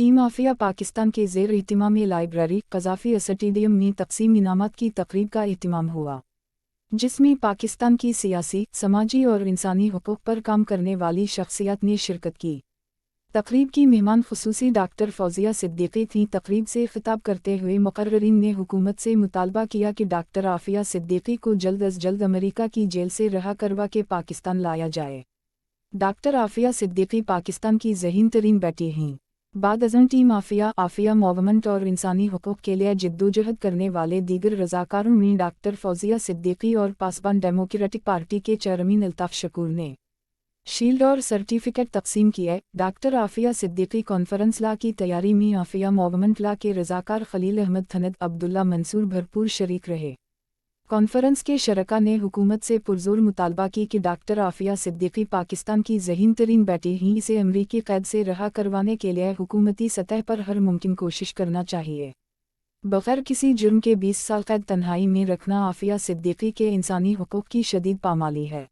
Team Aafia Pakistan के ज़ेर एहतिमाम library क़ज़ाफ़ी stadium में तक़सीम इनामात की तक़रीब का एहतिमाम हुआ, जिसमें पाकिस्तान की सियासी, समाजी और इंसानी हुकूक़ पर काम करने वाली शख्सियत ने शिरकत की। तक़रीब की मेहमान ख़ुसूसी डॉक्टर फौजिया सिद्दीकी थीं। तक़रीब से ख़िताब करते हुए मुक़र्रिरीन ने हुकूमत से मुतालबा किया कि डॉक्टर आफिया सिद्दीकी को जल्द अज़ जल्द अमेरिका की जेल से रिहा करवा के पाकिस्तान लाया जाए। डॉक्टर आफिया सिद्दीकी पाकिस्तान की ज़हीन तरीन बेटी हैं। बाद अज़म टीम आफिया मूवमेंट और इंसानी हुकूक़ के लिए जिद्दोजहद करने वाले दीगर रज़ाकारों में डॉक्टर फौजिया सिद्दीकी और पासवान डेमोक्रेटिक पार्टी के चेयरमैन अल्ताफ़ शकूर ने शील्ड और सर्टिफिकेट तक़सीम किए। डॉक्टर आफिया सिद्दीकी कॉन्फ्रेंस ला की तैयारी में आफिया मूवमेंट ला के रज़ाकार खलील अहमद थनद अब्दुल्ला मंसूर भरपूर शरीक रहे। कॉन्फ्रेंस के शरका ने हुकूमत से पुरज़ोर मुतालबा की कि डॉक्टर आफिया सिद्दीकी पाकिस्तान की ज़हीन तरीन बेटी हैं, इसे अमरीकी क़ैद से रिहा करवाने के लिए हुकूमती सतह पर हर मुमकिन कोशिश करना चाहिए। बग़ैर किसी जुर्म के 20 साल क़ैद तन्हाई में रखना आफिया सिद्दीकी के इंसानी हुकूक़ की शदीद पामाली है।